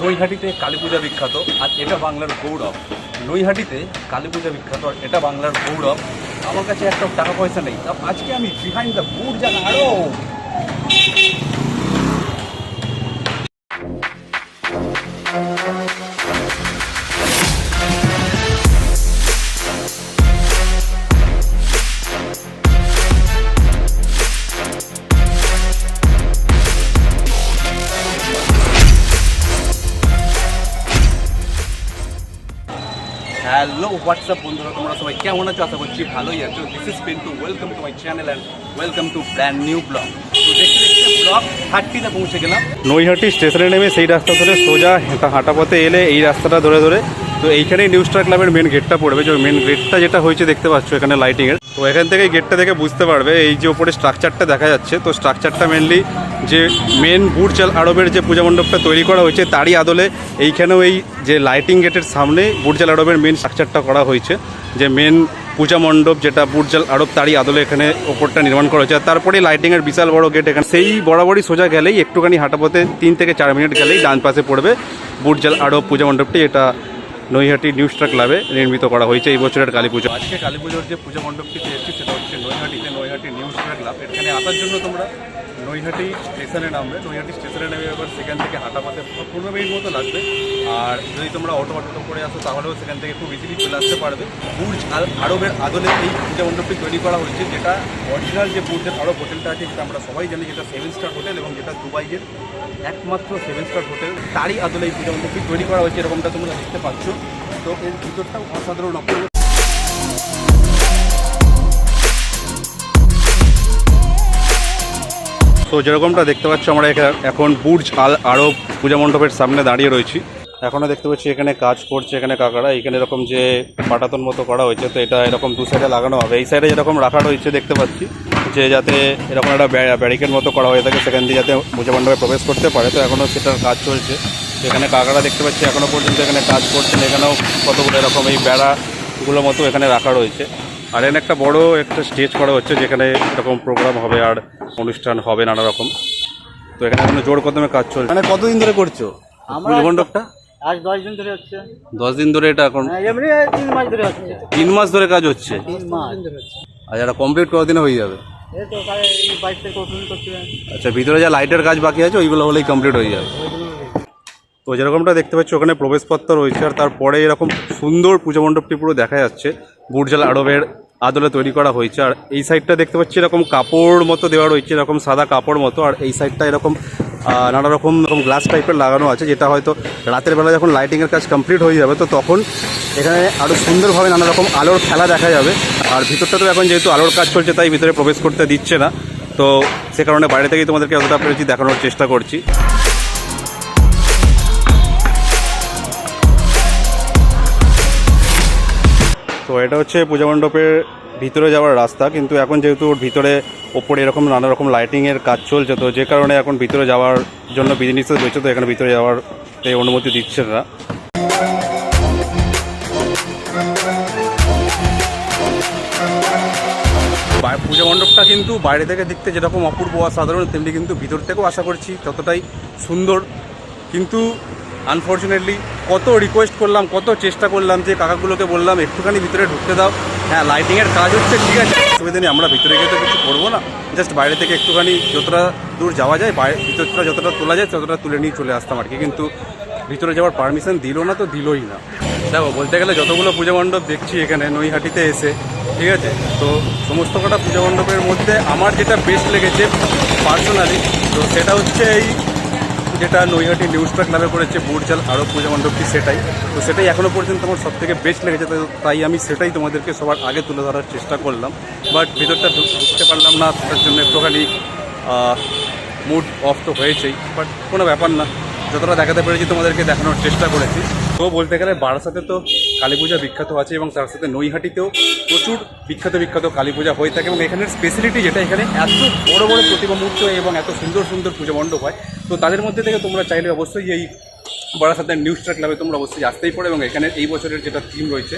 নৈহাটিতে কালী পূজা বিখ্যাত আর এটা বাংলার গৌরব। নৈহাটিতে কালী পূজা বিখ্যাত আর এটা বাংলার গৌরব। আমার কাছে একটা টাকা পয়সা নেই, তা আজকে আমি behind the বুর্জাল Arab. Hello WhatsApp বন্ধুরা, তোমরা সবাই কেমন আছো? আশা করছি ভালোই আছো। This is Pintu, welcome to my channel and welcome to brand new blog. তো দেখতে দেখতে ব্লগ 30তে পৌঁছে গেলাম। নৈহাটি স্টেশনে নেমে সেই রাস্তা ধরে সোজা হাঁটা পথে এলে এই রাস্তাটা ধরে ধরে তো এইখানেই নিউ স্টার ক্লাবের মেন গেটটা পড়বে। যে মেন গেটটা যেটা হয়েছে দেখতে পাচ্ছ এখানে লাইটিংয়ের, তো এখান থেকে গেটটা দেখে বুঝতে পারবে এই যে ওপরে স্ট্রাকচারটা দেখা যাচ্ছে, তো স্ট্রাকচারটা মেনলি যে মেন বুর্জাল আরবের যে পূজা মণ্ডপটা তৈরি করা হয়েছে তারই আদলে এইখানেও এই যে লাইটিং গেটের সামনে বুর্জাল আরবের মেন স্ট্রাকচারটা করা হয়েছে। যে মেন পূজা মণ্ডপ যেটা বুর্জাল আরব তারই আদলে এখানে ওপরটা নির্মাণ করা হয়েছে। আর তারপরে লাইটিংয়ের বিশাল বড় গেট এখানে, সেই বরাবরই সোজা গেলেই একটুখানি হাঁটা পথে 3 থেকে 4 মিনিট গেলেই ডান পাশে পড়বে বুর্জাল আরব পূজা মণ্ডপটি। এটা নৈহাটি নিউ স্টার ক্লাবে নির্মিত করা হয়েছে এই বছরের কালী পুজো। আজকে কালী পুজোর যে পূজা মণ্ডপটিতে এসেছি সেটা হচ্ছে নৈহাটি নিউ স্টার ক্লাব। এখানে আসার জন্য তোমরা নৈহাটি স্টেশনে নামবে। নৈহাটি স্টেশনে নেমে এবার সেখান থেকে হাঁটা পথে 15 মিনিট মতো লাগবে। আর যদি তোমরা অটো করে আসো তাহলেও সেখান থেকে খুব ইজিলি চলে আসতে পারবে। বুর্জ আল আরবের আদলে এই পূজা মণ্ডপটি তৈরি করা হয়েছে, যেটা অরিজিনাল যে বুর্জ আল আরব হোটেলটা আছে সেটা আমরা সবাই জানি, যেটা 7 স্টার হোটেল এবং যেটা দুবাইয়ের একমাত্র 7 স্টার হোটেল, তারই আদলে এই পূজা মণ্ডপটি তৈরি করা হয়েছে। এরকমটা তোমরা দেখতে পাচ্ছ। তো এর ভিতরটাও অসাধারণ অপূর্ব। তো যেরকমটা দেখতে পাচ্ছ আমরা এখন বুর্জ আল আরব পূজা মণ্ডপের সামনে দাঁড়িয়ে রয়েছি। এখনও দেখতে পাচ্ছি এখানে কাজ করছে এখানে কাকারা। এখানে এরকম যে পাটাতন মতো করা হয়েছে, তো এটা এরকম দু সাইডে লাগানো হবে। এই সাইডে যেরকম রাখা রয়েছে দেখতে পাচ্ছি যে যাতে এরকম একটা ব্যারিকেড মতো করা হয়ে থাকে, সেখান দিয়ে যাতে পূজা মণ্ডপে প্রবেশ করতে পারে। তো এখনও সেটার কাজ চলছে। এখানে কাকারা দেখতে পাচ্ছি এখনও পর্যন্ত এখানে কাজ করছেন। এখানেও কতগুলো এরকম এই বেড়াগুলো মতো এখানে রাখা রয়েছে। আর এখানে একটা বড় একটা স্টেজ করা হচ্ছে যেখানে এরকম প্রোগ্রাম হবে আর অনুষ্ঠান হবে নানা রকম। তো এখানে এখন জোর কদমে কাজ চলছে। মানে কতদিন ধরে করছো পূজা মণ্ডপটা? আজ 10 দিন ধরে হচ্ছে। 10 দিন ধরে এটা এখন? এমনি 3 মাস ধরে হচ্ছে। 3 মাস ধরে কাজ হচ্ছে? 3 মাস ধরে হচ্ছে। আর এটা কমপ্লিট কতদিনে হয়ে যাবে? এই তো কাল এই 22 থেকে ওপেন করতে। আচ্ছা, ভিতরে যা লাইটের কাজ বাকি আছে ওইগুলো হলেই কমপ্লিট হয়ে যাবে। তো যেরকমটা দেখতে পাচ্ছি ওখানে প্রবেশপত্র রয়েছে, আর তারপরে এরকম সুন্দর পূজা মণ্ডপটি পুরো দেখা যাচ্ছে বুর্জাল আরবের আদলে তৈরি করা হয়েছে। আর এই সাইডটা দেখতে পাচ্ছি এরকম কাপড় মতো দেওয়া রয়েছে, এরকম সাদা কাপড় মতো। আর এই সাইডটা এরকম নানা রকম গ্লাস টাইপের লাগানো আছে, যেটা হয়তো রাতের বেলা যখন লাইটিংয়ের কাজ কমপ্লিট হয়ে যাবে তো তখন এখানে আরও সুন্দরভাবে নানা রকম আলোর খেলা দেখা যাবে। আর ভিতরটা তো এখন যেহেতু আলোর কাজ চলছে তাই ভিতরে প্রবেশ করতে দিচ্ছে না, তো সে কারণে বাইরে থেকেই তোমাদেরকে যতটা পেরেছি দেখানোর চেষ্টা করছি। তো এটা হচ্ছে পূজা মণ্ডপের ভিতরে যাওয়ার রাস্তা, কিন্তু এখন যেহেতু ওর ভিতরে ওপরে এরকম নানা রকম লাইটিংয়ের কাজ চলছে, তো যে কারণে এখন ভিতরে যাওয়ার জন্য বিধিনিষেধ রয়েছে। তো এখানে ভিতরে যাওয়ার অনুমতি দিচ্ছে না। পূজা মণ্ডপটা কিন্তু বাইরে থেকে দেখতে যেরকম অপূর্ব অসাধারণ, তেমনি কিন্তু ভিতর থেকেও আশা করছি ততটাই সুন্দর। কিন্তু আনফর্চুনেটলি কত রিকোয়েস্ট করলাম, কত চেষ্টা করলাম, যে কাকাগুলোকে বললাম একটুখানি ভিতরে ঢুকতে দাও। হ্যাঁ, লাইটিংয়ের কাজ হচ্ছে, ঠিক আছে, অসুবিধা নেই, আমরা ভিতরে গিয়ে তো কিছু করবো না, জাস্ট বাইরে থেকে একটুখানি যতটা দূর যাওয়া যায় ভিতরটা যতটা তোলা যায় ততটা তুলে নিয়ে চলে আসতাম আর কি। কিন্তু ভিতরে যাওয়ার পারমিশন দিল না, তো দিলই না। দেখো, বলতে গেলে যতগুলো পূজা মণ্ডপ দেখছি এখানে নৈহাটিতে এসে, ঠিক আছে, তো সমস্ত কটা পূজা মণ্ডপের মধ্যে আমার যেটা বেস্ট লেগেছে পার্সোনালি, তো সেটা হচ্ছে এই যেটা নৈহাটি নিউ স্টার ক্লাবে করেছে বুর্জাল আরব পূজা মণ্ডপটি, সেটাই। তো সেটাই এখনও পর্যন্ত আমার সবথেকে বেস্ট লেগেছে, তাই আমি সেটাই তোমাদেরকে সবার আগে তুলে ধরার চেষ্টা করলাম। বাট ভিতরটা ঢুকতে পারলাম না, তার জন্য একটুখানি মুড অফ তো হয়েছেই, বাট কোনো ব্যাপার না, যতটা দেখাতে পেরেছি তোমাদেরকে দেখানোর চেষ্টা করেছি। তো বলতে গেলে বারাসাতে তো কালী পূজা বিখ্যাত আছে, এবং তার সাথে নৈহাটিতেও প্রচুর বিখ্যাত কালী পূজা হয়ে থাকে। এবং এখানের স্পেশালিটি যেটা, এখানে এত বড় বড় প্রতিমা মূর্তি হয় এবং এত সুন্দর সুন্দর পূজা মণ্ডপ হয়। তো তাদের মধ্যে থেকে তোমরা চাইলে অবশ্যই এই বারাসাতের নিউ স্টার ক্লাবে তোমরা অবশ্যই আসতেই পারো। এবং এখানে এই বছরের যেটা থিম রয়েছে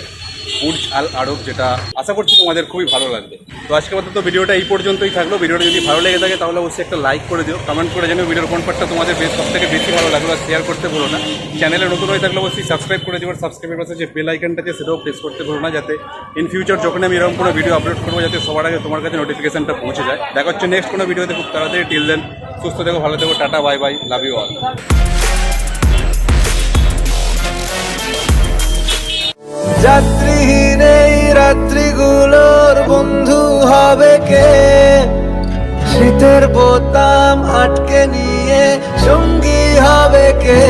বুর্জ আল আরব, যেটা আশা করছি তোমাদের খুবই ভালো লাগবে। তো আজকে মতো তো ভিডিওটা এই পর্যন্তই থাকলো। ভিডিওটা যদি ভালো লেগে থাকে তাহলে অবশ্যই একটা লাইক করে দিও, কমেন্ট করে জানিও ভিডিওর কোন পার্টটা তোমাদের সব থেকে বেশি ভালো লাগলো, আর শেয়ার করতে ভুলো না। চ্যানেলে নতুন হয়ে থাকলে অবশ্যই সাবস্ক্রাইব করে দিও, আর সাবস্ক্রাইবের পাশে যে বেল আইকনটা আছে সেটাও প্রেস করতে ভুলো না, যাতে ইন ফিউচার যখন আমি এরকম কোনো ভিডিও আপলোড করবো যাতে সবার আগে তোমার কাছে নোটিফিকেশনটা পৌঁছে যায়। দেখা হচ্ছে নেক্সট কোনো ভিডিওতে খুব তাড়াতাড়ি। টিল দেন সুস্থ থেকো, ভালো থেকো, tata, bye bye, love you all. যাত্রীহীন এই রাত্রিগুলোর বন্ধু হবে কে? শীতের বোতাম আটকে নিয়ে সঙ্গী হবে কে?